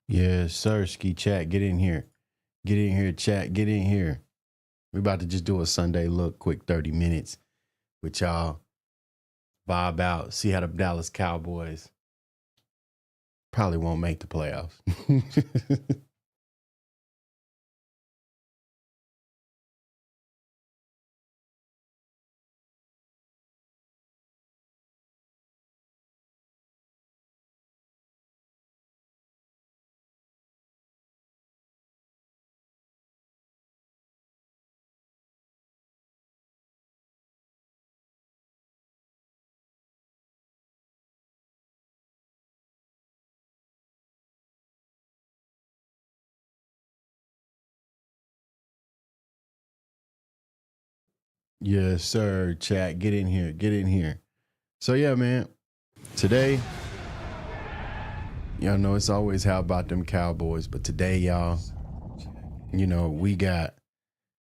Yes, sir. Ski chat. Get in here. Get in here, chat. Get in here. We about to just do a Sunday look, quick 30 minutes with y'all. Vibe out. See how the Dallas Cowboys probably won't make the playoffs. Yes, sir. Chat. Get in here. Get in here. So yeah, man. Today, y'all know it's always how about them Cowboys, but today, y'all, we got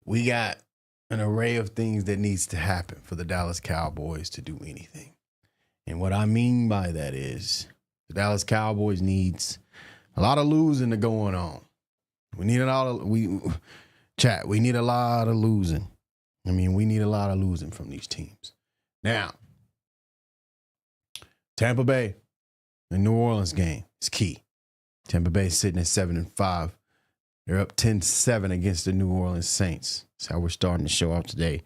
an array of things that needs to happen for the Dallas Cowboys to do anything. And what I mean by that is the Dallas Cowboys needs a lot of losing to going on. We need a lot of we need a lot of losing. I mean, we need a lot of losing from these teams. Now, Tampa Bay, the New Orleans game is key. Tampa Bay is sitting at 7-5. They're up 10-7 against the New Orleans Saints. That's how we're starting to show off today.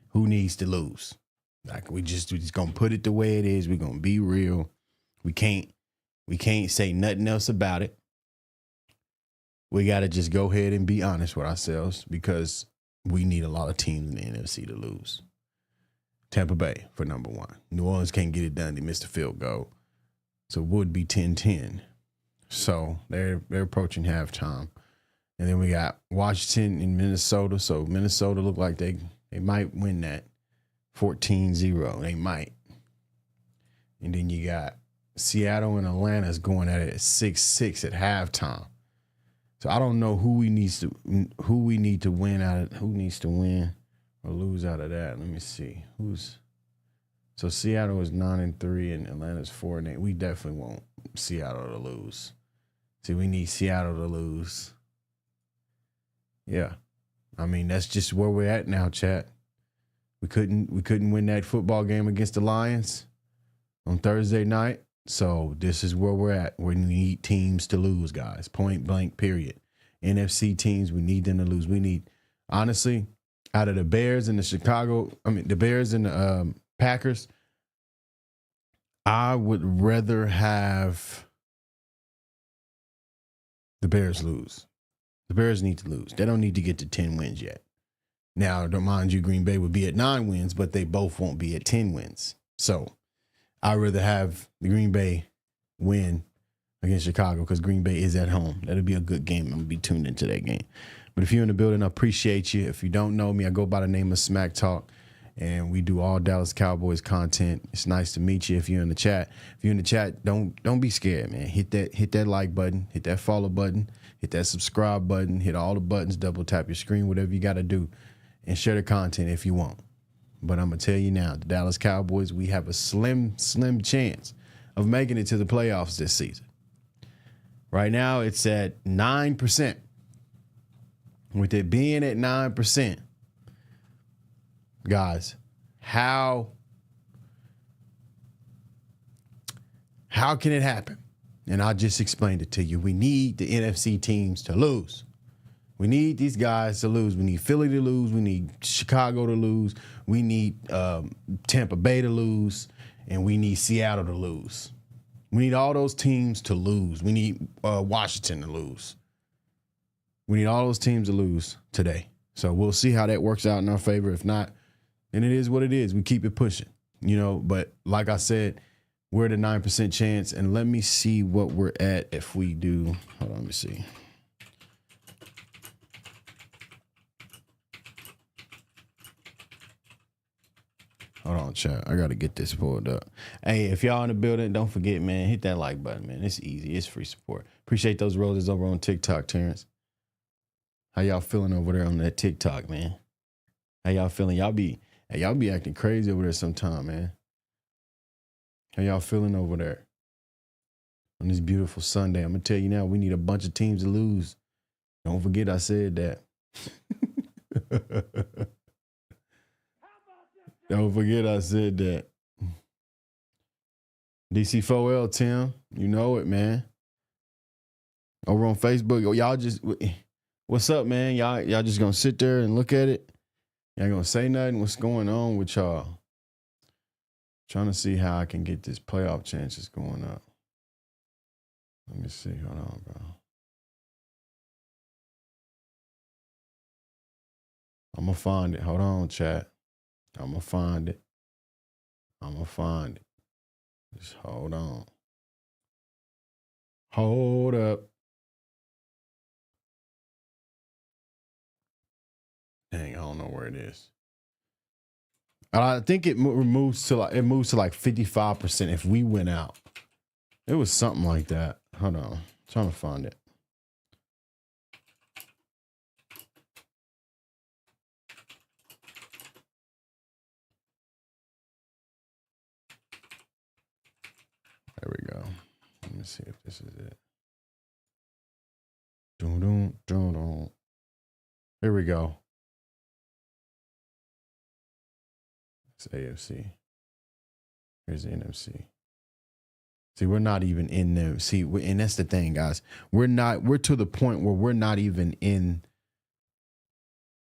Who needs to lose? Like we just gonna put it the way it is. We're gonna be real. We can't say nothing else about it. We gotta just go ahead and be honest with ourselves because we need a lot of teams in the NFC to lose. Tampa Bay for number one. New Orleans can't get it done. They missed a field goal. So it would be 10-10. So they're approaching halftime. And then we got Washington and Minnesota. So Minnesota look like they might win that 14-0. They might. And then you got Seattle and Atlanta's going at it at 6-6 at halftime. So I don't know who we need to win or lose out of that. Let me see. So Seattle is 9-3 and Atlanta's 4-8. We definitely want Seattle to lose. See, we need Seattle to lose. Yeah. I mean, that's just where we're at now, chat. We couldn't win that football game against the Lions on Thursday night. So this is where we're at. We need teams to lose, guys. Point blank, period. NFC teams, we need them to lose. We need, honestly, out of the Bears and the Bears and the Packers, I would rather have the Bears lose. The Bears need to lose. They don't need to get to 10 wins yet. Now, don't mind you, Green Bay would be at 9 wins, but they both won't be at 10 wins. So I'd rather have the Green Bay win against Chicago because Green Bay is at home. That'll be a good game. I'm going to be tuned into that game. But if you're in the building, I appreciate you. If you don't know me, I go by the name of Smack Talk, and we do all Dallas Cowboys content. It's nice to meet you. If you're in the chat, don't be scared, man. Hit that like button, hit that follow button, hit that subscribe button, hit all the buttons, double tap your screen, whatever you got to do, and share the content if you want. But I'm going to tell you now, the Dallas Cowboys, we have a slim chance of making it to the playoffs this season. Right now, it's at 9%. With it being at 9%, guys, how can it happen? And I just explained it to you. We need the NFC teams to lose. We need these guys to lose. We need Philly to lose. We need Chicago to lose. We need Tampa Bay to lose. And we need Seattle to lose. We need all those teams to lose. We need Washington to lose. We need all those teams to lose today. So we'll see how that works out in our favor. If not, then it is what it is. We keep it pushing, But like I said, we're at a 9% chance. And let me see what we're at if we do. Hold on, let me see. Hold on, chat. I got to get this pulled up. Hey, if y'all in the building, don't forget, man, hit that like button, man. It's easy. It's free support. Appreciate those roses over on TikTok, Terrence. How y'all feeling over there on that TikTok, man? How y'all feeling? Y'all be acting crazy over there sometime, man. How y'all feeling over there? on this beautiful Sunday. I'm going to tell you now, we need a bunch of teams to lose. Don't forget I said that. Don't forget I said that. DC4L, Tim. You know it, man. Over on Facebook. Y'all just, what's up, man? Y'all just going to sit there and look at it? Y'all going to say nothing? What's going on with y'all? Trying to see how I can get this playoff chances going up. Let me see. Hold on, bro. I'm going to find it. Hold on, chat. I'm going to find it. Just hold on. Hold up. Dang, I don't know where it is. I think it moves to like 55% if we win out. It was something like that. Hold on. I'm trying to find it. There we go. Let me see if this is it. Here we go. It's AFC. Here's the NFC. See, we're not even in there. See, and that's the thing, guys. We're to the point where we're not even in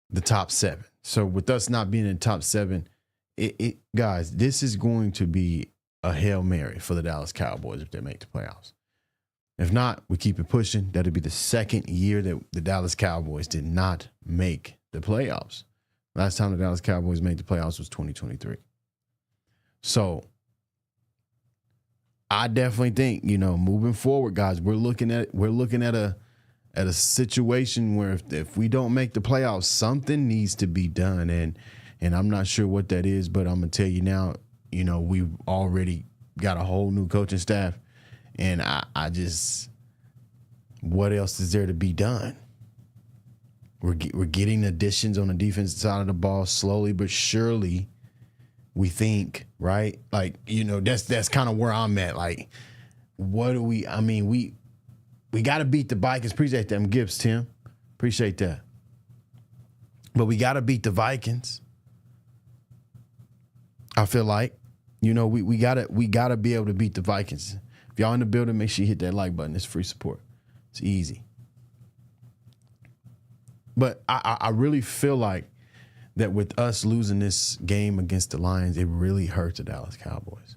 the top 7. So with us not being in the top 7, guys, this is going to be a Hail Mary for the Dallas Cowboys if they make the playoffs. If not, we keep it pushing. That'll be the second year that the Dallas Cowboys did not make the playoffs. Last time the Dallas Cowboys made the playoffs was 2023. So I definitely think, moving forward, guys, we're looking at a situation where if we don't make the playoffs, something needs to be done. And I'm not sure what that is, but I'm gonna tell you now, we've already got a whole new coaching staff. And I just, what else is there to be done? We're getting additions on the defensive side of the ball slowly but surely. We think, right? Like, that's kind of where I'm at. Like, what do we? I mean, we got to beat the Vikings. Appreciate them gifts, Tim. Appreciate that. But we got to beat the Vikings. I feel like, we gotta be able to beat the Vikings. If y'all in the building, make sure you hit that like button. It's free support. It's easy. But I really feel like that with us losing this game against the Lions, it really hurt the Dallas Cowboys.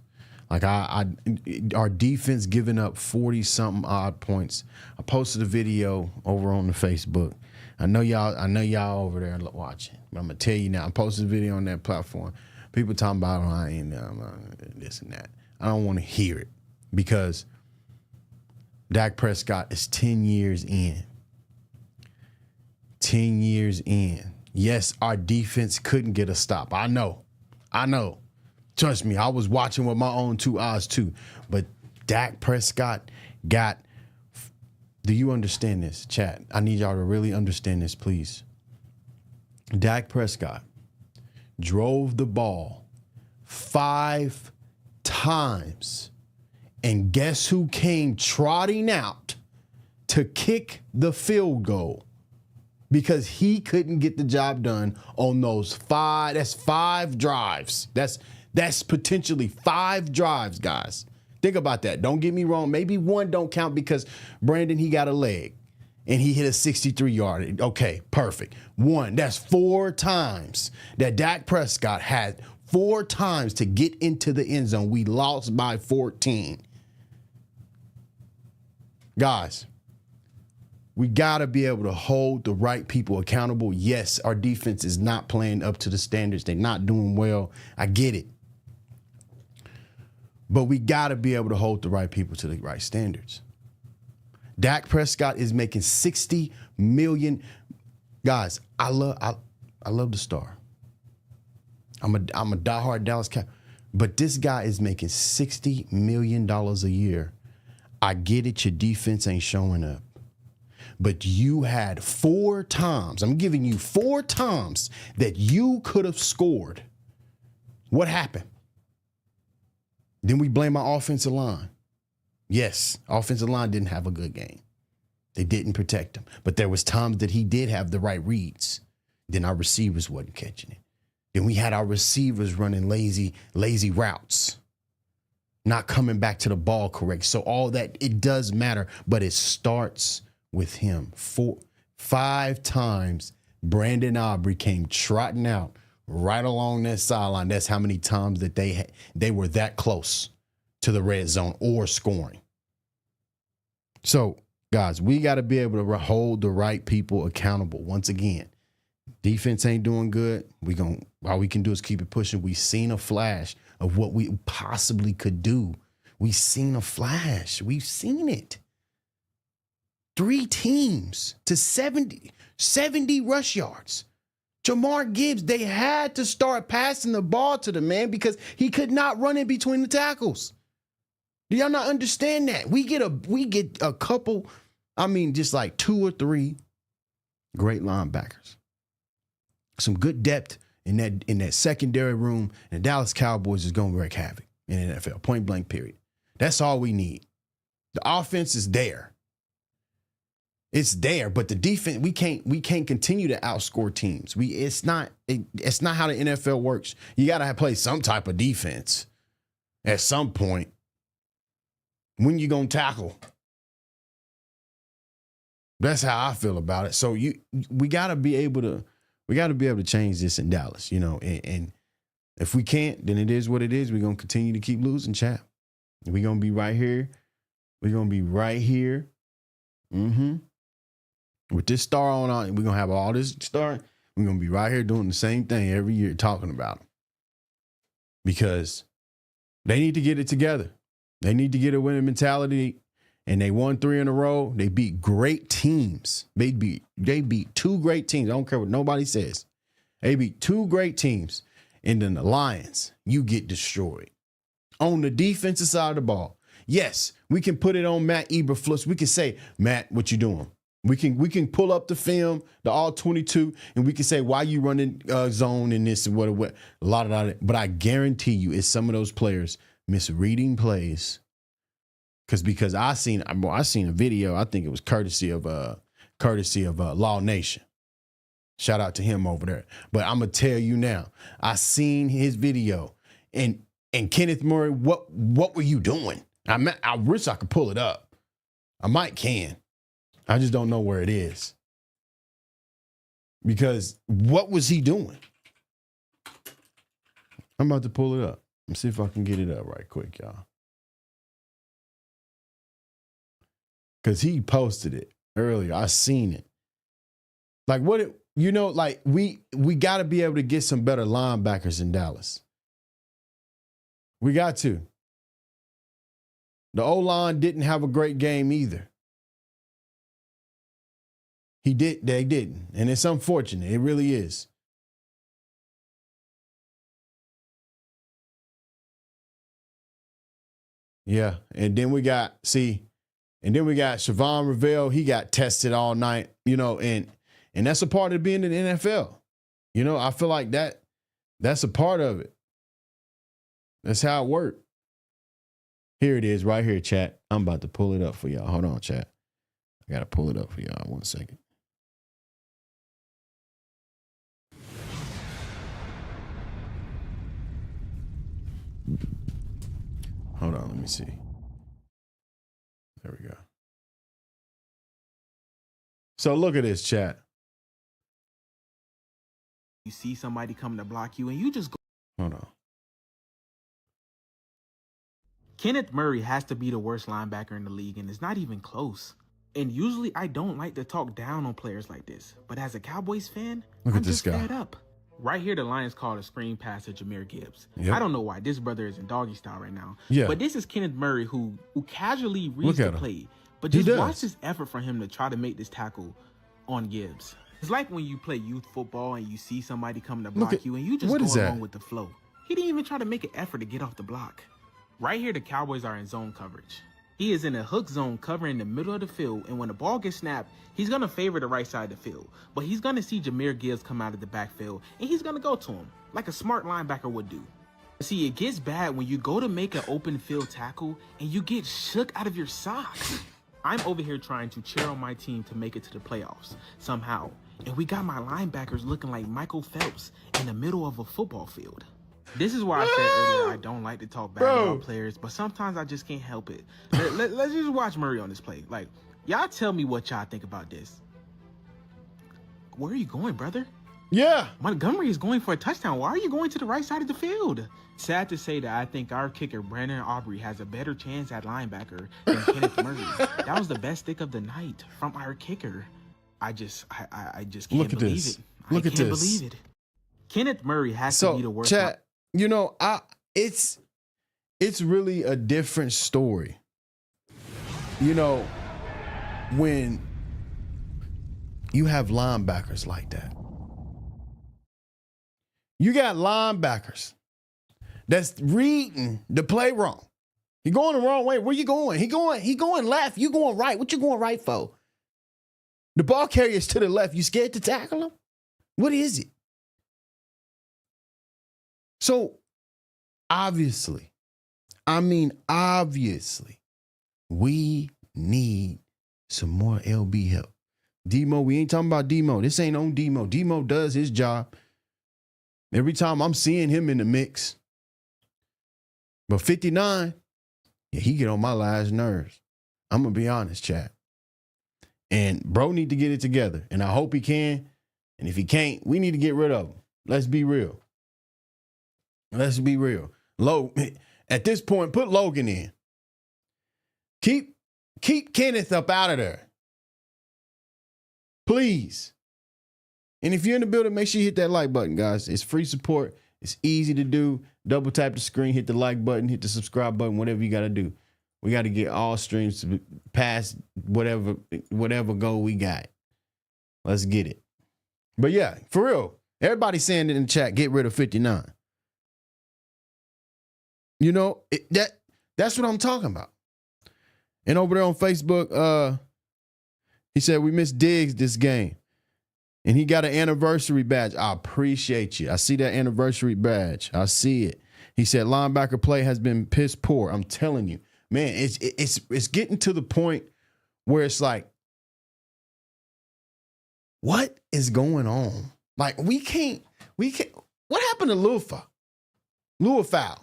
Like our defense giving up 40-something odd points. I posted a video over on the Facebook. I know y'all over there watching. But I'm gonna tell you now. I posted a video on that platform. People talking about I ain't this and that. I don't want to hear it because Dak Prescott is 10 years in. 10 years in. Yes, our defense couldn't get a stop. I know. Trust me, I was watching with my own 2 eyes too. But Dak Prescott got, do you understand this, chat? I need y'all to really understand this, please. Dak Prescott drove the ball 5 times. And guess who came trotting out to kick the field goal? Because he couldn't get the job done on those 5. That's 5 drives. That's potentially 5 drives, guys. Think about that. Don't get me wrong. Maybe 1 don't count because Brandon, he got a leg and he hit a 63-yard. Okay, perfect. 1. That's 4 times that Dak Prescott had 4 times to get into the end zone. We lost by 14. Guys, we got to be able to hold the right people accountable. Yes, our defense is not playing up to the standards. They're not doing well. I get it. But we got to be able to hold the right people to the right standards. Dak Prescott is making $60 million. Guys, I love the star. I'm a diehard Dallas Cowboys. But this guy is making $60 million a year. I get it. Your defense ain't showing up. But you had 4 times, I'm giving you 4 times that you could have scored. What happened? Then we blame our offensive line. Yes, offensive line didn't have a good game. They didn't protect him. But there was times that he did have the right reads. Then our receivers wasn't catching it. Then we had our receivers running lazy routes, not coming back to the ball correct. So all that, it does matter, but it starts with him. 5 times Brandon Aubrey came trotting out right along that sideline. That's how many times that they were that close to the red zone or scoring. So, guys, we got to be able to hold the right people accountable. Once again, defense ain't doing good. All we can do is keep it pushing. We've seen a flash of what we possibly could do. We've seen a flash. We've seen it. 3 teams to 70 rush yards. Jamar Gibbs, they had to start passing the ball to the man because he could not run in between the tackles. Do y'all not understand that? We get a couple, just like 2 or 3 great linebackers. Some good depth in that secondary room, and the Dallas Cowboys is going to wreak havoc in the NFL. Point blank, period. That's all we need. The offense is there. It's there, but the defense, we can't continue to outscore teams. It's not how the NFL works. You got to play some type of defense at some point. When you gonna tackle? That's how I feel about it. So we gotta be able to change this in Dallas, and if we can't, then it is what it is. We're gonna continue to keep losing, chap. We're gonna be right here. We're gonna be right here. With this star on, we're gonna have all this star. We're gonna be right here doing the same thing every year, talking about them. Because they need to get it together. They need to get a winning mentality, and they won 3 in a row. They beat great teams. They beat 2 great teams. I don't care what nobody says. They beat 2 great teams, and then the Lions, you get destroyed. On the defensive side of the ball, yes, we can put it on Matt Eberflus. We can say, Matt, what you doing? We can pull up the film, the all 22, and we can say, why you running zone and this and what, a lot of that. But I guarantee you, it's some of those players misreading plays. Because I seen a video. I think it was courtesy of Law Nation. Shout out to him over there. But I'm gonna tell you now, I seen his video, and Kenneth Murray. What were you doing? I wish I could pull it up. I might can. I just don't know where it is. Because what was he doing? I'm about to pull it up. Let's see if I can get it up right quick, y'all. Because he posted it earlier. I seen it. Like we got to be able to get some better linebackers in Dallas. We got to. The O-line didn't have a great game either. They didn't. And it's unfortunate. It really is. Yeah. And then we got Siobhan Revelle. He got tested all night, and that's a part of being in the NFL. I feel like that's a part of it. That's how it worked. Here it is right here, chat. I'm about to pull it up for y'all. Hold on, chat. I got to pull it up for y'all. 1 second. Hold on, let me see. There we go. So look at this, chat. You see somebody coming to block you, and you just go. Hold on. Kenneth Murray has to be the worst linebacker in the league, and it's not even close. And usually I don't like to talk down on players like this, but as a Cowboys fan, I'm just fed up. Right here, the Lions called a screen pass to Jahmyr Gibbs. Yep. I don't know why this brother is in doggy style right now. Yeah. But this is Kenneth Murray who casually reads the play. But just watch this effort for him to try to make this tackle on Gibbs. It's like when you play youth football and you see somebody coming to block you and you just go along with the flow. He didn't even try to make an effort to get off the block. Right here, the Cowboys are in zone coverage. He is in a hook zone covering the middle of the field, and when the ball gets snapped, he's going to favor the right side of the field. But he's going to see Jahmyr Gibbs come out of the backfield, and he's going to go to him, like a smart linebacker would do. See, it gets bad when you go to make an open field tackle and you get shook out of your socks. I'm over here trying to cheer on my team to make it to the playoffs somehow. And we got my linebackers looking like Michael Phelps in the middle of a football field. This is why I said earlier I don't like to talk bad about players, but sometimes I just can't help it. Let's just watch Murray on this play. Like, y'all tell me what y'all think about this. Where are you going, brother? Yeah. Montgomery is going for a touchdown. Why are you going to the right side of the field? Sad to say that I think our kicker, Brandon Aubrey, has a better chance at linebacker than Kenneth Murray. That was the best stick of the night from our kicker. I just can't believe it. I can't believe it. Kenneth Murray has to be the worst. Chat, you know, it's really a different story. You know, when you have linebackers like that. You got linebackers that's reading the play wrong. You're going the wrong way. Where you going? He going left. You going right. What you going right for? The ball carrier's to the left. You scared to tackle him? What is it? So, obviously, we need some more LB help. Demo, we ain't talking about Demo. This ain't on Demo. Demo does his job. Every time I'm seeing him in the mix. But 59, yeah, he get on my last nerves. I'm going to be honest, chat. And bro need to get it together. And I hope he can. And if he can't, we need to get rid of him. Let's be real. Let's be real. At this point, put Logan in. Keep Kenneth up out of there. Please. And if you're in the building, make sure you hit that like button, guys. It's free support. It's easy to do. Double tap the screen, hit the like button, hit the subscribe button, whatever you got to do. We got to get all streams to pass whatever goal we got. Let's get it. But yeah, for real, everybody saying it in the chat, get rid of 59. You know, that's what I'm talking about. And over there on Facebook, he said, we missed Diggs this game. And he got an anniversary badge. I appreciate you. I see that anniversary badge. I see it. He said linebacker play has been piss poor. I'm telling you, man, it's getting to the point where it's like, what is going on? Like we can't. What happened to Luafau?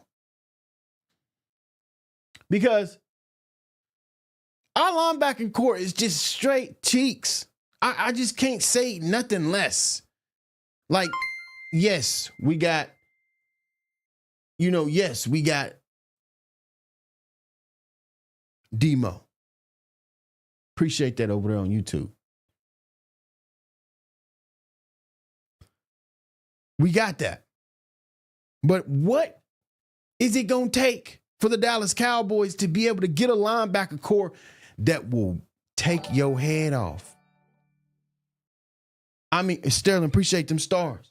Because our linebacking core is just straight cheeks. I just can't say nothing less. Like, yes, we got Demo. Appreciate that over there on YouTube. We got that. But what is it going to take for the Dallas Cowboys to be able to get a linebacker core that will take your head off? I mean, Sterling, appreciate them stars.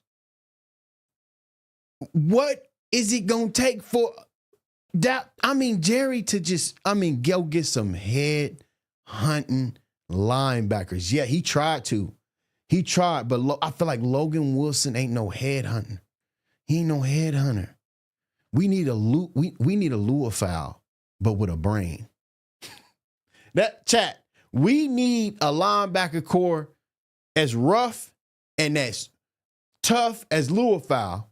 What is it going to take for that? I mean, Jerry to just, go get some head hunting linebackers. Yeah, he tried to. He tried, but I feel like Logan Wilson ain't no head hunter. He ain't no head hunter. We need a Luafau, but with a brain. That chat, we need a linebacker core as rough and as tough as Luafau,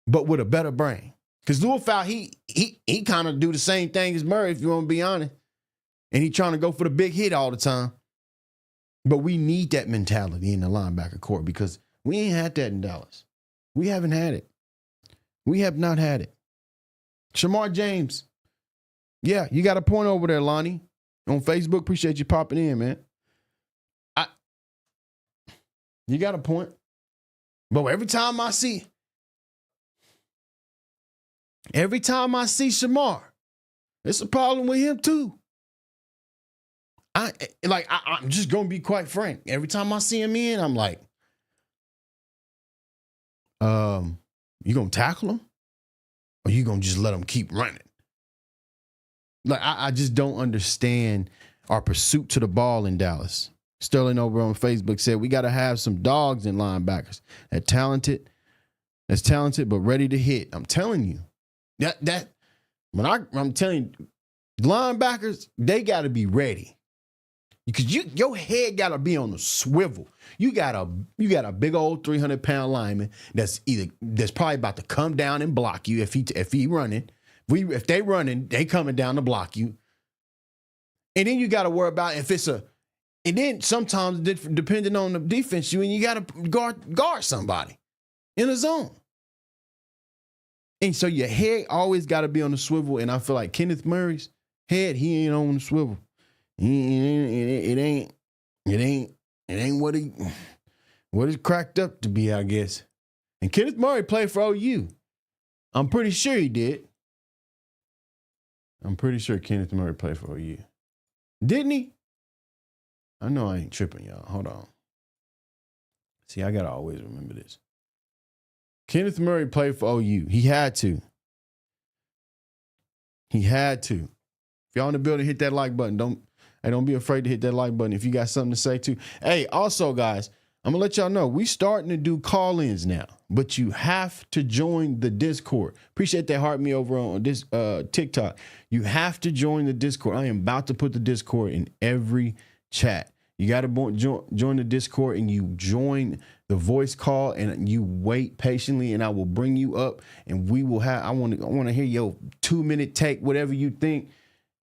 but with a better brain. Because Luafau, he kind of do the same thing as Murray, if you want to be honest. And he trying to go for the big hit all the time. But we need that mentality in the linebacker court because we ain't had that in Dallas. We haven't had it. We have not had it. Shamar James. Yeah, you got a point over there, Lonnie. On Facebook, appreciate you popping in, man. You got a point. But every time I see Shamar, it's a problem with him too. I'm just gonna be quite frank. Every time I see him in, I'm like, you gonna tackle him? Or you gonna just let him keep running? Like, I just don't understand our pursuit to the ball in Dallas. Sterling over on Facebook said, we got to have some dogs in linebackers. They're talented, that's talented but ready to hit. I'm telling you. I'm telling you, linebackers, they got to be ready. Because your head got to be on the swivel. You got a big old 300-pound lineman that's probably about to come down and block you if he running. If they running, they coming down to block you. And then you got to worry about and then sometimes depending on the defense, you got to guard somebody in a zone. And so your head always got to be on the swivel. And I feel like Kenneth Murray's head, he ain't on the swivel. It ain't what it's cracked up to be, I guess. And Kenneth Murray played for OU. I'm pretty sure he did. I'm pretty sure Kenneth Murray played for OU. Didn't he? I know I ain't tripping, y'all. Hold on. See, I gotta always remember this. Kenneth Murray played for OU. He had to. If y'all in the building, hit that like button. Don't be afraid to hit that like button if you got something to say too. Hey, also, guys, I'm going to let y'all know, we starting to do call-ins now, but you have to join the Discord. Appreciate that heart me over on this TikTok. You have to join the Discord. I am about to put the Discord in every chat. You got to join the Discord and you join the voice call and you wait patiently and I will bring you up and we will I want to hear your 2-minute take, whatever you think.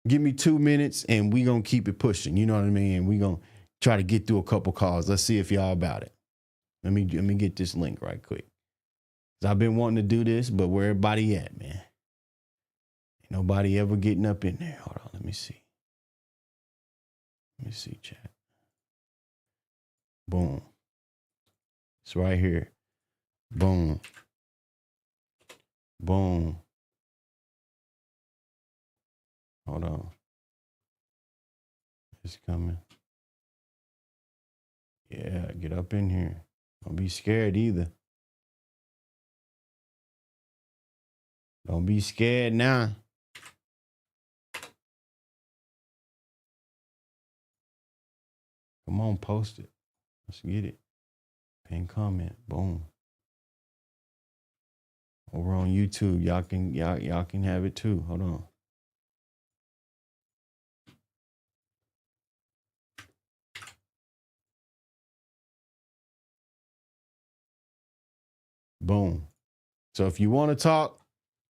Give me 2 minutes and we going to keep it pushing. You know what I mean? And we going to try to get through a couple calls. Let's see if y'all about it. Let me get this link right quick. I've been wanting to do this, but where everybody at, man? Ain't nobody ever getting up in there. Hold on, let me see. Let me see, chat. Boom. It's right here. Boom. Boom. Hold on. It's coming. Yeah, get up in here. Don't be scared either. Don't be scared now. Come on, post it. Let's get it. Pin comment. Boom. Over on YouTube, y'all can have it too. Hold on. Boom. So if you want to talk,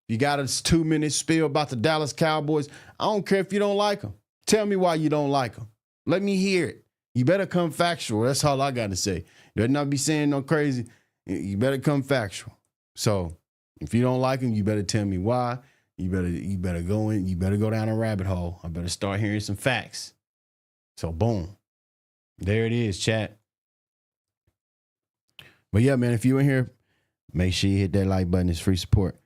you got a 2-minute spiel about the Dallas Cowboys. I don't care if you don't like them. Tell me why you don't like them. Let me hear it. You better come factual. That's all I got to say. You better not be saying no crazy. You better come factual. So if you don't like them, you better tell me why. You better go in. You better go down a rabbit hole. I better start hearing some facts. So boom. There it is, chat. But yeah, man, if you in here, make sure you hit that like button. It's free support.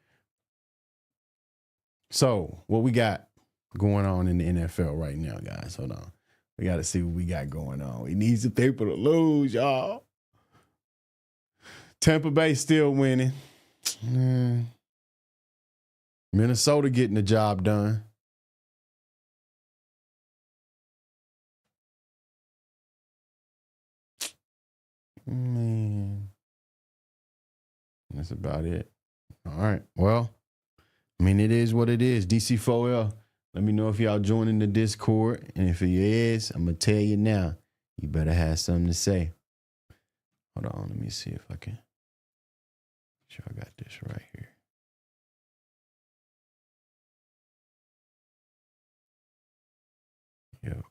So what we got going on in the NFL right now, guys? Hold on. We got to see what we got going on. We need some people to lose, y'all. Tampa Bay still winning. Minnesota getting the job done. Man. That's about it. All right. Well, I mean, it is what it is. DC4L. Let me know if y'all joining the Discord. And if it is, I'm going to tell you now, you better have something to say. Hold on. Let me see if I can. Make sure I got this right here. Yep.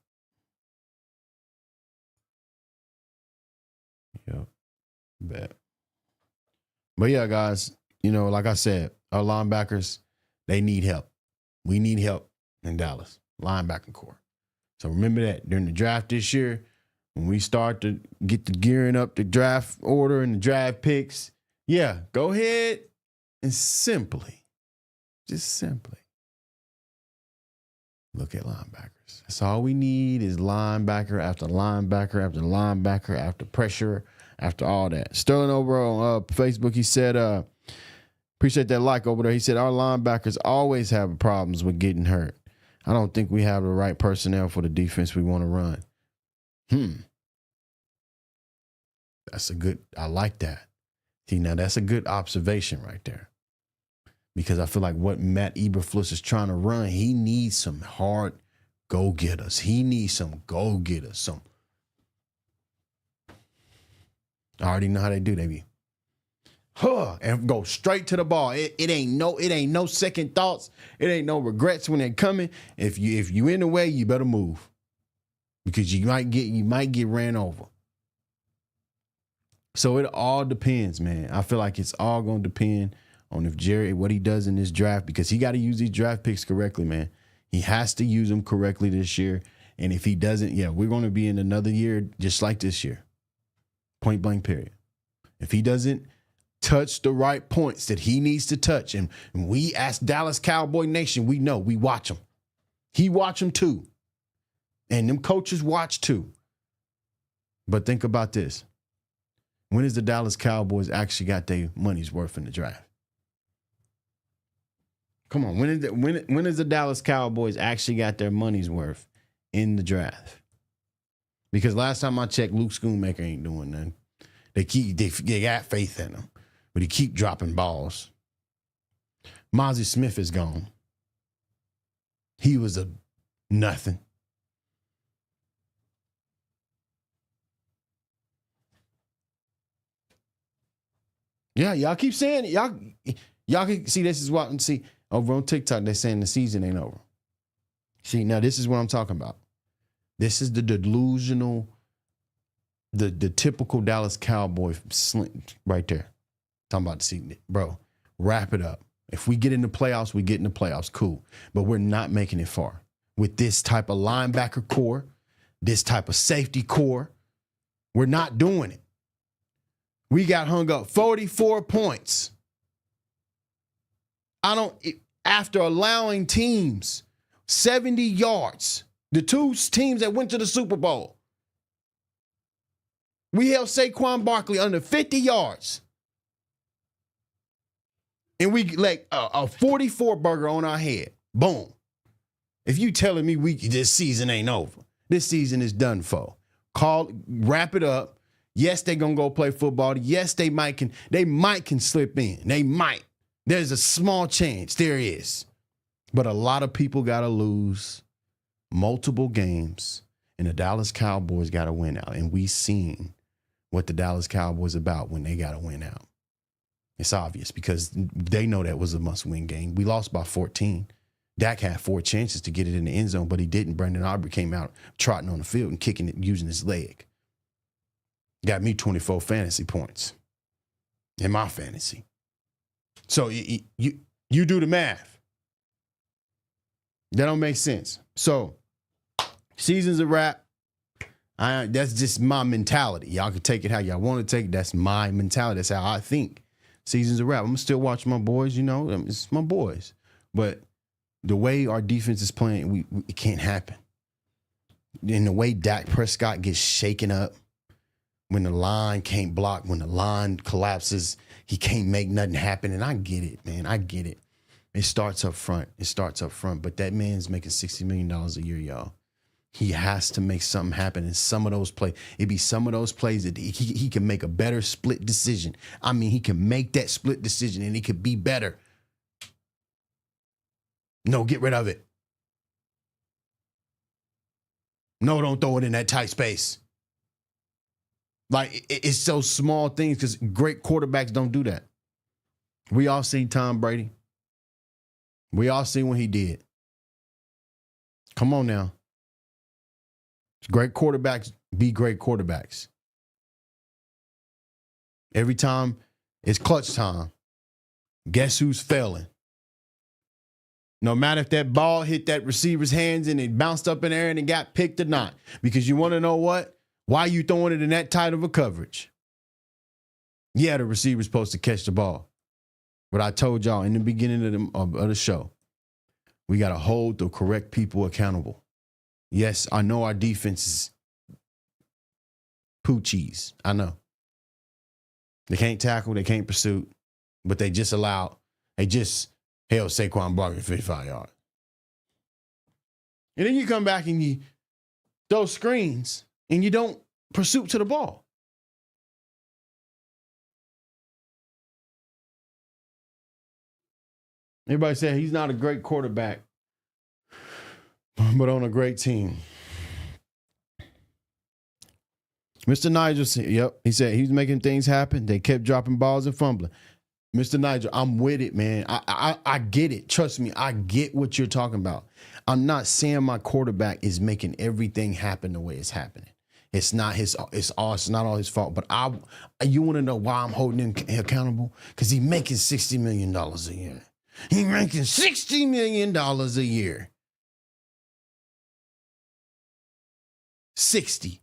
Bet. But yeah, guys, like I said, our linebackers, they need help. We need help in Dallas, linebacking core. So remember that during the draft this year, when we start to get the gearing up the draft order and the draft picks, yeah, go ahead and just simply look at linebackers. That's all we need is linebacker after linebacker after linebacker after pressure after all that. Sterling over on Facebook, he said, appreciate that like over there. He said, our linebackers always have problems with getting hurt. I don't think we have the right personnel for the defense we want to run. That's I like that. See, now that's a good observation right there. Because I feel like what Matt Eberflus is trying to run, he needs some hard go-getters. He needs some go-getters. I already know how they do. They be, and go straight to the ball. It ain't no second thoughts. It ain't no regrets when they're coming. If you in the way, you better move, because you might get ran over. So it all depends, man. I feel like it's all gonna depend on if Jerry, what he does in this draft, because he got to use these draft picks correctly, man. He has to use them correctly this year. And if he doesn't, we're going to be in another year just like this year. Point blank, period. If he doesn't touch the right points that he needs to touch, and we as Dallas Cowboy Nation, we know, we watch him. He watch him too. And them coaches watch too. But think about this. When is the Dallas Cowboys actually got their money's worth in the draft? Come on, when is the Dallas Cowboys actually got their money's worth in the draft? Because last time I checked, Luke Schoonmaker ain't doing nothing. They got faith in him, but he keep dropping balls. Mozzie Smith is gone. He was a nothing. Yeah, y'all keep saying it. Y'all can see, this is what, see, over on TikTok, they're saying the season ain't over. See, now this is what I'm talking about. This is the delusional, the typical Dallas Cowboy right there. Talking about the season. Bro, wrap it up. If we get in the playoffs, we get in the playoffs. Cool. But we're not making it far. With this type of linebacker core, this type of safety core, we're not doing it. We got hung up 44 points. After allowing teams 70 yards, the two teams that went to the Super Bowl, we held Saquon Barkley under 50 yards. And we like a 44 burger on our head. Boom. If you telling me this season ain't over, this season is done for. Wrap it up. Yes, they're gonna go play football. Yes, they might can slip in. They might. There's a small chance. There is. But a lot of people got to lose multiple games, and the Dallas Cowboys got to win out. And we seen what the Dallas Cowboys about when they got to win out. It's obvious because they know that was a must-win game. We lost by 14. Dak had 4 chances to get it in the end zone, but he didn't. Brandon Aubrey came out trotting on the field and kicking it using his leg. Got me 24 fantasy points in my fantasy. So you do the math. That don't make sense. So season's a wrap. That's just my mentality. Y'all can take it how y'all want to take it. That's my mentality. That's how I think. Season's a wrap. I'm going to still watch my boys, it's my boys. But the way our defense is playing, it can't happen. And the way Dak Prescott gets shaken up, when the line can't block, when the line collapses, he can't make nothing happen. And I get it, man. I get it. It starts up front. But that man's making $60 million a year, y'all. He has to make something happen. And some of those plays, it'd be some of those plays that he can make a better split decision. I mean, he can make that split decision and it could be better. No, get rid of it. No, don't throw it in that tight space. Like, it's so small things because great quarterbacks don't do that. We all seen Tom Brady. We all seen what he did. Come on now. Great quarterbacks be great quarterbacks. Every time it's clutch time, guess who's failing? No matter if that ball hit that receiver's hands and it bounced up in the air and it got picked or not. Because you want to know what? Why are you throwing it in that tight of a coverage? Yeah, the receiver's supposed to catch the ball. But I told y'all in the beginning of the show, we got to hold the correct people accountable. Yes, I know our defense is poochies. I know. They can't tackle, they can't pursue, but they just held Saquon Barkley 55 yards. And then you come back and you throw screens and you don't pursue to the ball. Everybody said he's not a great quarterback, but on a great team. Mr. Nigel said, yep, he said he's making things happen. They kept dropping balls and fumbling. Mr. Nigel, I'm with it, man. I get it. Trust me, I get what you're talking about. I'm not saying my quarterback is making everything happen the way it's happening. It's not all his fault. But you want to know why I'm holding him accountable? Because he's making $60 million a year. He's making $60 million a year. 60.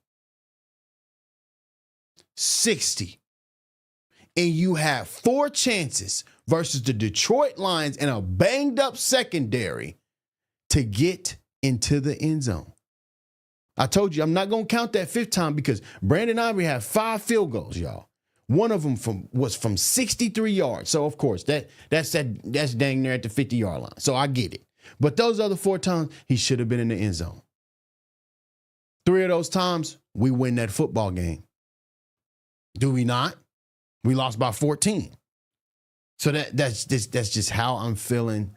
And you have 4 chances versus the Detroit Lions and a banged up secondary to get into the end zone. I told you I'm not going to count that 5th time because Brandon Ivory had 5 field goals, y'all. One of them was from 63 yards. So, of course, that's dang near at the 50-yard line. So I get it. But those other 4 times, he should have been in the end zone. 3 of those times, we win that football game. Do we not? We lost by 14. So that's just how I'm feeling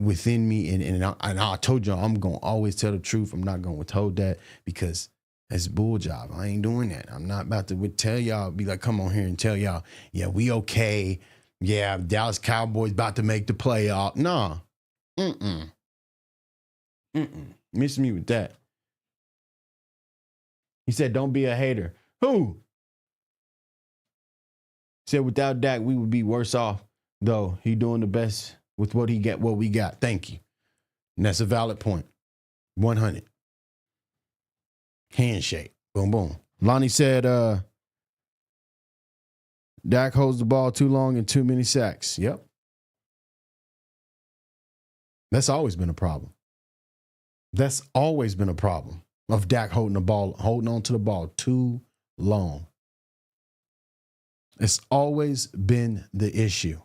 within me. And I told y'all I'm going to always tell the truth. I'm not going to withhold that because that's bull job. I ain't doing that. I'm not about to tell y'all, be like, come on here and tell y'all, yeah, we okay. Yeah, Dallas Cowboys about to make the playoff. Nah. Miss me with that. He said, don't be a hater. Who? Said without Dak, we would be worse off, though. He doing the best with what we got. Thank you. And that's a valid point. 100. Handshake. Boom, boom. Lonnie said, Dak holds the ball too long and too many sacks. Yep. That's always been a problem. That's always been a problem of Dak holding on to the ball too long. It's always been the issue.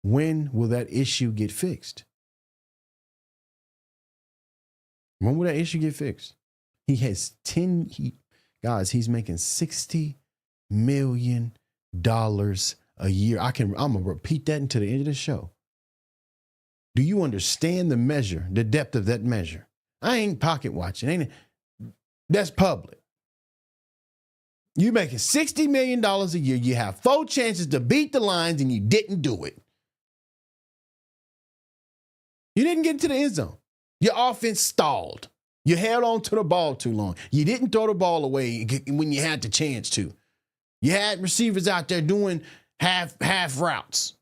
When will that issue get fixed? When will that issue get fixed? He has guys, he's making $60 million a year. I'm going to repeat that until the end of the show. Do you understand the measure, the depth of that measure? I ain't pocket watching. That's public. You making $60 million a year. You have 4 chances to beat the Lions and you didn't do it. You didn't get into the end zone. Your offense stalled. You held on to the ball too long. You didn't throw the ball away when you had the chance to. You had receivers out there doing half routes.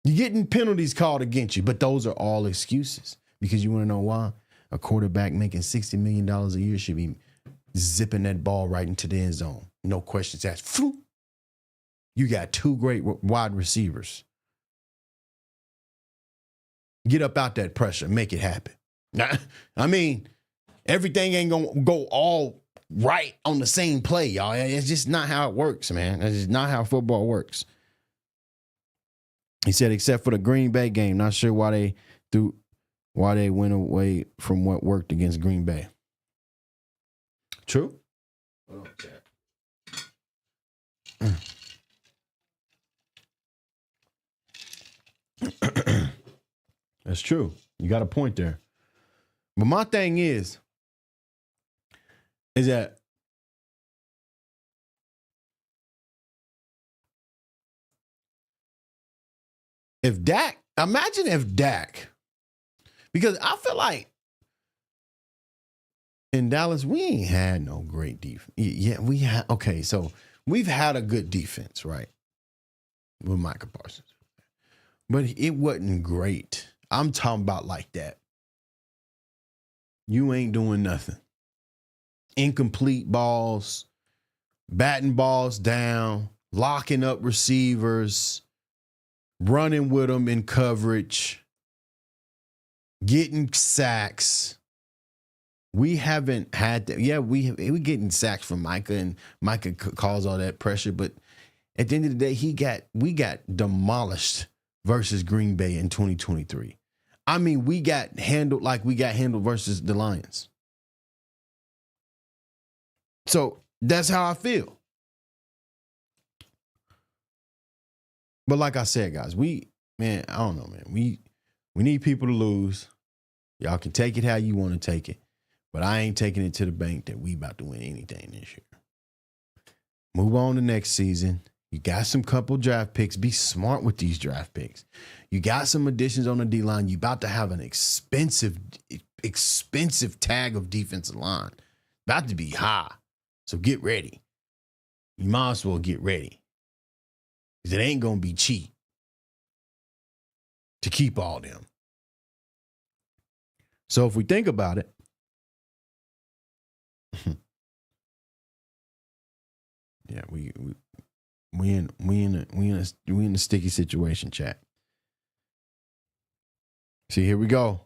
You're getting penalties called against you, but those are all excuses because you want to know why? A quarterback making $60 million a year should be zipping that ball right into the end zone. No questions asked. You got 2 great wide receivers. Get up out that pressure. Make it happen. I mean, everything ain't going to go all right on the same play, y'all. It's just not how it works, man. It's just not how football works. He said, except for the Green Bay game, not sure why they went away from what worked against Green Bay. True? That's true. You got a point there. But my thing is that imagine if Dak, because I feel like in Dallas, we ain't had no great defense. Yeah, so we've had a good defense, right? With Micah Parsons. But it wasn't great. I'm talking about like that. You ain't doing nothing. Incomplete balls, batting balls down, locking up receivers, running with them in coverage, getting sacks. We haven't had that. Yeah, we getting sacks from Micah, and Micah caused all that pressure. But at the end of the day, we got demolished versus Green Bay in 2023. I mean, we got handled like we got handled versus the Lions. So that's how I feel. But like I said, guys, I don't know, man. We need people to lose. Y'all can take it how you want to take it. But I ain't taking it to the bank that we about to win anything this year. Move on to next season. You got some couple draft picks. Be smart with these draft picks. You got some additions on the D-line. You about to have an expensive tag of defensive line. About to be high. So get ready. You might as well get ready. Because it ain't going to be cheap to keep all them. So if we think about it, yeah, we in a sticky situation, chat. See, here we go.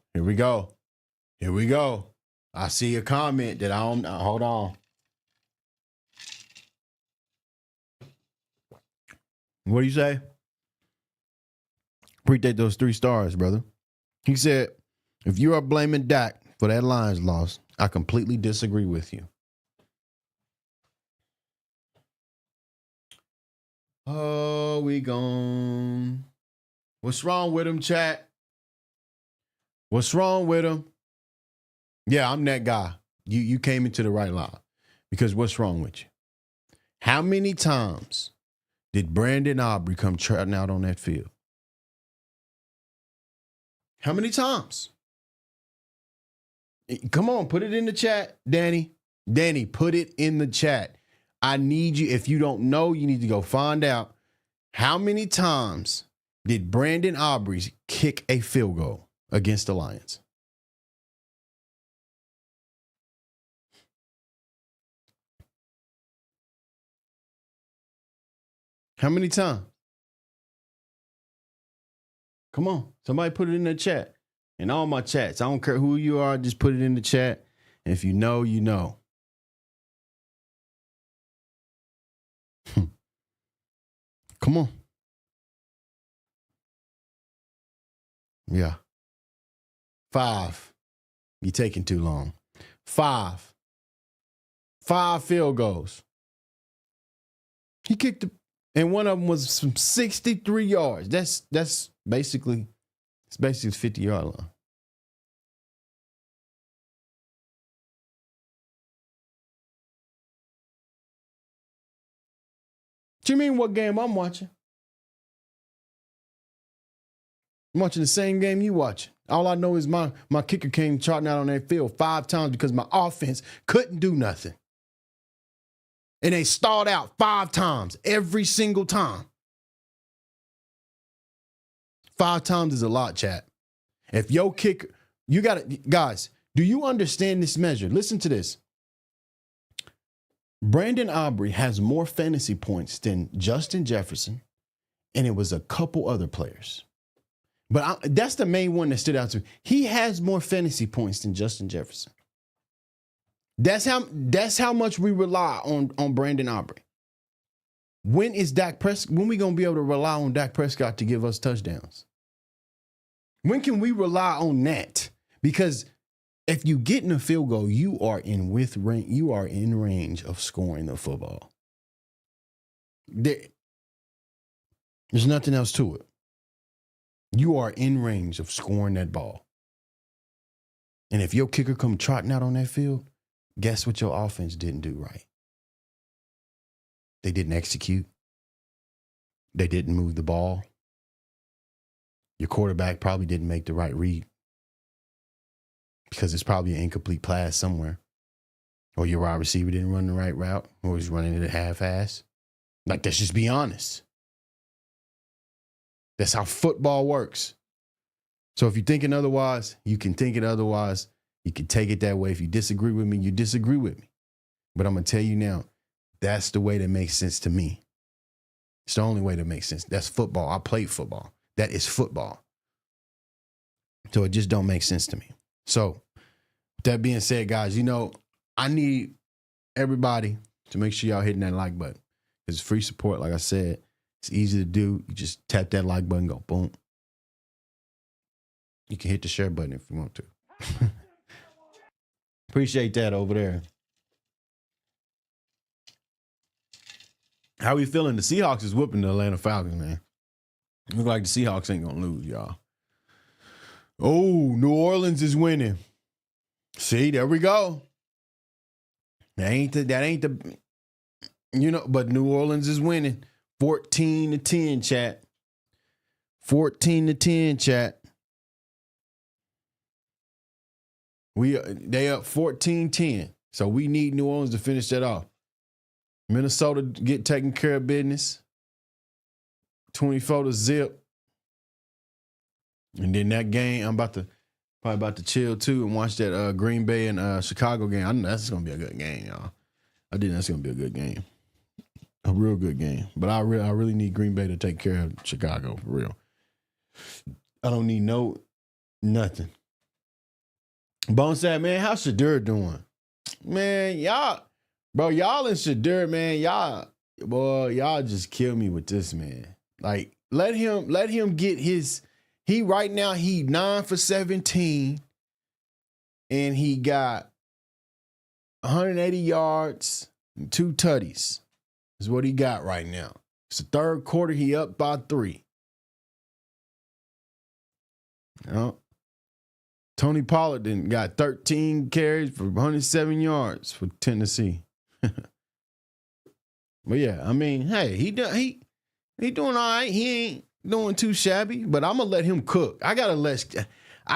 I see a comment that I don't. Hold on. What do you say? Appreciate those 3 stars, brother. He said, if you are blaming Dak for that Lions loss, I completely disagree with you. Oh, we gone. What's wrong with him, chat? What's wrong with him? Yeah, I'm that guy. You came into the right line. Because what's wrong with you? How many times did Brandon Aubrey come trotting out on that field? How many times? Come on, put it in the chat, Danny. Danny, put it in the chat. I need you. If you don't know, you need to go find out. How many times did Brandon Aubrey kick a field goal against the Lions? How many times? Come on. Somebody put it in the chat. In all my chats. I don't care who you are. Just put it in the chat. And if you know, you know. Come on. Yeah. 5. You're taking too long. 5. 5 field goals. He kicked and one of them was from 63 yards. That's basically 50-yard line. What you mean what game I'm watching? I'm watching the same game you watching. All I know is my kicker came trotting out on that field 5 times because my offense couldn't do nothing. And they stalled out 5 times, every single time. 5 times is a lot, chat. If your kicker, you got to, guys, do you understand this measure? Listen to this. Brandon Aubrey has more fantasy points than Justin Jefferson, and it was a couple other players. But that's the main one that stood out to me. He has more fantasy points than Justin Jefferson. That's how much we rely on Brandon Aubrey. When is Dak Prescott? When we gonna be able to rely on Dak Prescott to give us touchdowns? When can we rely on that? Because if you get in a field goal, you are in range of scoring the football. There's nothing else to it. You are in range of scoring that ball. And if your kicker come trotting out on that field, guess what your offense didn't do right? They didn't execute. They didn't move the ball. Your quarterback probably didn't make the right read because it's probably an incomplete pass somewhere. Or your wide receiver didn't run the right route, or he's running it at half-ass. Like, let's just be honest. That's how football works. So if you're thinking otherwise, you can think it otherwise. You can take it that way. If you disagree with me, you disagree with me. But I'm going to tell you now, that's the way that makes sense to me. It's the only way that makes sense. That's football. I played football. That is football. So it just don't make sense to me. So with that being said, guys, I need everybody to make sure y'all hitting that like button. It's free support, like I said. It's easy to do. You just tap that like button, go boom. You can hit the share button if you want to. Appreciate that over there. How we feeling? The Seahawks is whooping the Atlanta Falcons, man. Look like the Seahawks ain't gonna lose, y'all. Oh, New Orleans is winning. See, there we go. That ain't the but New Orleans is winning. 14-10, chat. 14-10, chat. They up 14-10. So we need New Orleans to finish that off. Minnesota get taking care of business. 24-0. And then that game, I'm probably about to chill too and watch that Green Bay and Chicago game. I know that's gonna be a good game, y'all. I think that's gonna be a good game, a real good game. But I really need Green Bay to take care of Chicago for real. I don't need nothing. Bone said, man, how's Shadur doing? Man, y'all and Shadur, man, y'all just kill me with this, man. Like, let him get his. Right now, he 9 for 17, and he got 180 yards and 2 tutties. Is what he got right now. It's the third quarter. He up by 3. You know? Tony Pollard got 13 carries for 107 yards for Tennessee. But yeah, I mean, hey, he doing all right. He ain't doing too shabby, but I'm gonna let him cook. I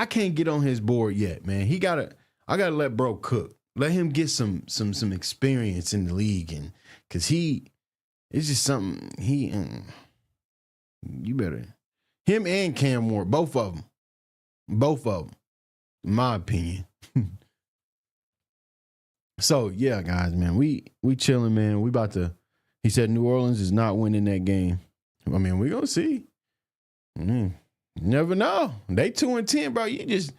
can't get on his board yet, man. I gotta let bro cook. Let him get some experience in the league, and cause it's just something you better him and Cam Ward, both of them, in my opinion. So yeah, guys, man, we chilling, man. We about to. He said New Orleans is not winning that game. I mean, we gonna see. Never know. They 2-10, bro. You just,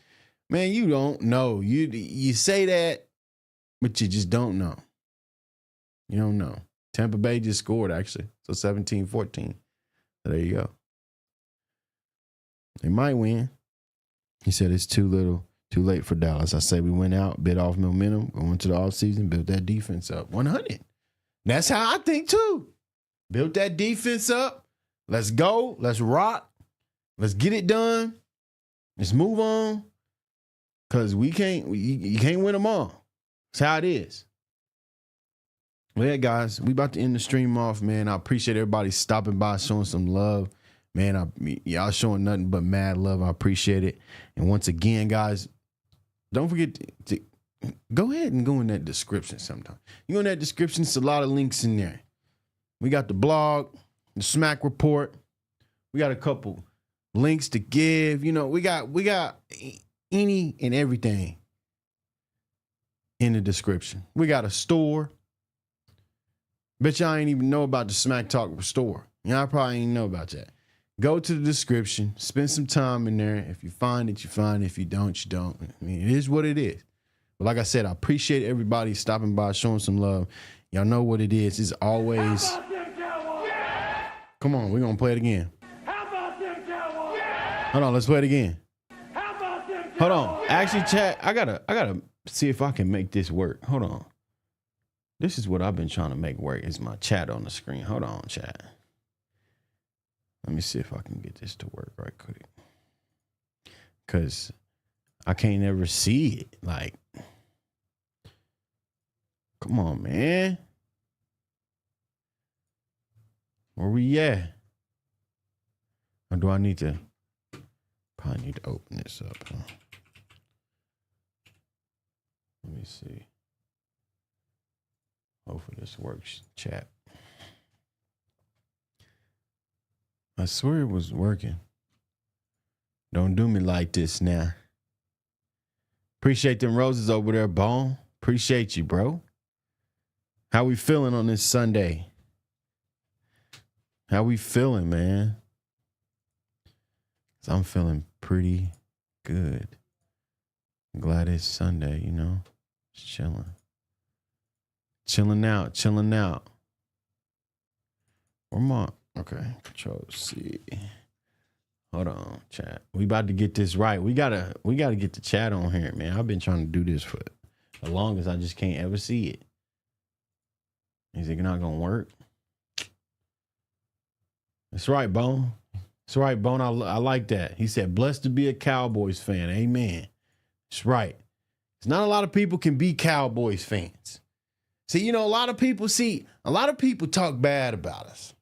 man, you don't know. You say that, but you just don't know. You don't know. Tampa Bay just scored, actually. So 17-14. So there you go. They might win. He said it's too late for Dallas. I say we went out, bit off momentum, go into the offseason, built that defense up. 100. That's how I think, too. Built that defense up. Let's go. Let's rock. Let's get it done. Let's move on. Because you can't win them all. That's how it is. Well, yeah, guys, we about to end the stream off, man. I appreciate everybody stopping by, showing some love. Man, y'all showing nothing but mad love. I appreciate it. And once again, guys, don't forget to go ahead and go in that description sometime. You go in that description, it's a lot of links in there. We got the blog, the Smack Report. We got a couple links to give. You know, we got any and everything in the description. We got a store. Bet y'all ain't even know about the Smack Talk store. Y'all probably ain't know about that. Go to the description. Spend some time in there. If you find it, you find it. If you don't, you don't. I mean, it is what it is. But like I said, I appreciate everybody stopping by, showing some love. Y'all know what it is. It's always... Come on, we're going to play it again. Hold on, let's play it again. Hold on. Actually, chat, I gotta see if I can make this work. Hold on. This is what I've been trying to make work. Is my chat on the screen. Hold on, chat. Let me see if I can get this to work right quick. Because I can't ever see it. Like, come on, man. Where we at? Or do I need to? Probably need to open this up. Huh? Let me see. Hopefully this works. Chat. I swear it was working. Don't do me like this now. Appreciate them roses over there, Bone. Appreciate you, bro. How we feeling on this Sunday? How we feeling, man? 'Cause I'm feeling pretty good. I'm glad it's Sunday, you know? Just chilling. Chilling out. Where am I? Okay, Control C. Hold on, chat. We about to get this right. We gotta get the chat on here, man. I've been trying to do this for the longest. I just can't ever see it. Is it not gonna work? That's right, Bone. That's right, Bone. I like that. He said, blessed to be a Cowboys fan. Amen. That's right. It's not a lot of people can be Cowboys fans. See, a lot of people talk bad about us.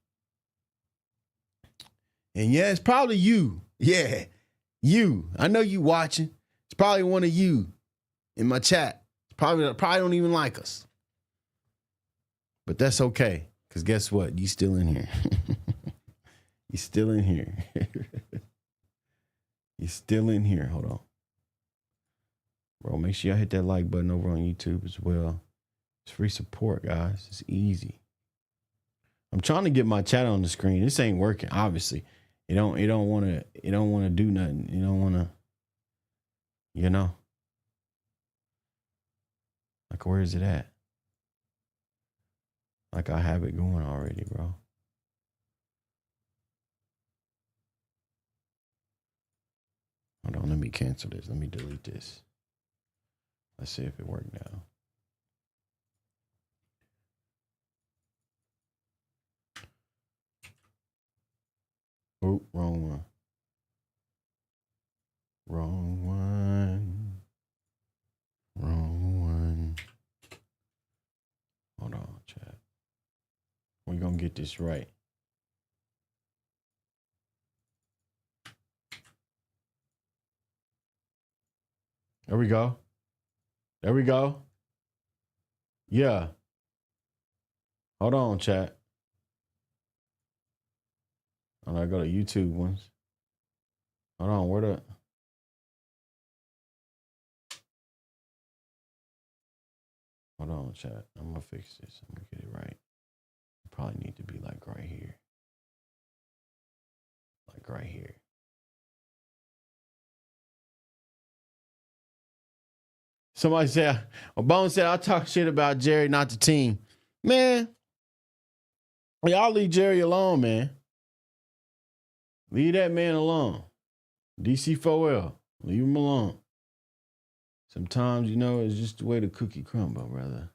And yeah, it's probably you. Yeah, you. I know you watching. It's probably one of you in my chat. Probably don't even like us. But that's okay. Because guess what? You still in here. You still in here. You still in here. Hold on. Bro, make sure y'all hit that like button over on YouTube as well. It's free support, guys. It's easy. I'm trying to get my chat on the screen. This ain't working, obviously. You don't want to do nothing. You don't want to, like, where is it at? Like, I have it going already, bro. Hold on, let me cancel this. Let me delete this. Let's see if it worked now. Oh, wrong one. Wrong one. Wrong one. Hold on, chat. We're going to get this right. There we go. There we go. Yeah. Hold on, chat. Oh, I go to YouTube ones. Hold on, where the... Hold on, chat. I'm going to fix this. I'm going to get it right. Probably need to be like right here. Like right here. Somebody said, Bone said, I'll talk shit about Jerry, not the team. Man, y'all leave Jerry alone, man. Leave that man alone. DC4L, leave him alone. Sometimes, it's just the way the cookie crumble, brother.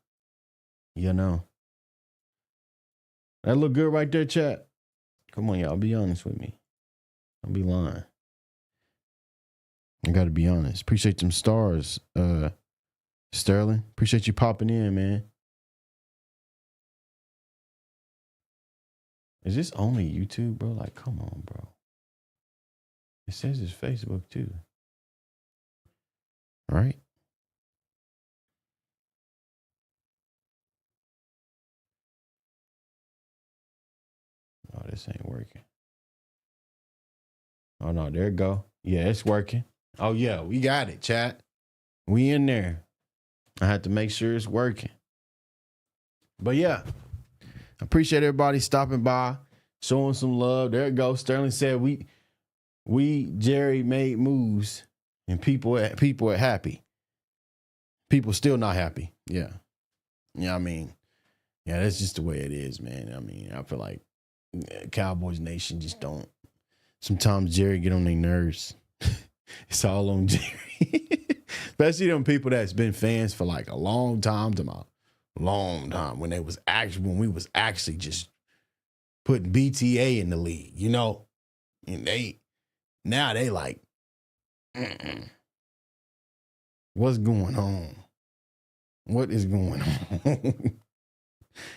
That look good right there, chat. Come on, y'all. Be honest with me. Don't be lying. I got to be honest. Appreciate them stars, Sterling. Appreciate you popping in, man. Is this only YouTube, bro? Like, come on, bro. It says it's Facebook, too. All right. Oh, this ain't working. Oh, no, there it go. Yeah, it's working. Oh, yeah, we got it, chat. We in there. I had to make sure it's working. But, yeah, I appreciate everybody stopping by, showing some love. There it goes. Sterling said Jerry made moves, and people are happy. People still not happy. Yeah. Yeah, I mean, yeah, that's just the way it is, man. I mean, I feel like Cowboys Nation just don't. Sometimes Jerry get on their nerves. It's all on Jerry. Especially them people that's been fans for like a long time when we was actually just putting BTA in the league, and now they like, what's going on? What is going on?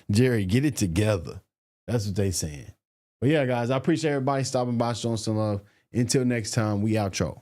Jerry, get it together. That's what they saying. But yeah, guys, I appreciate everybody stopping by, showing some love. Until next time, we outro.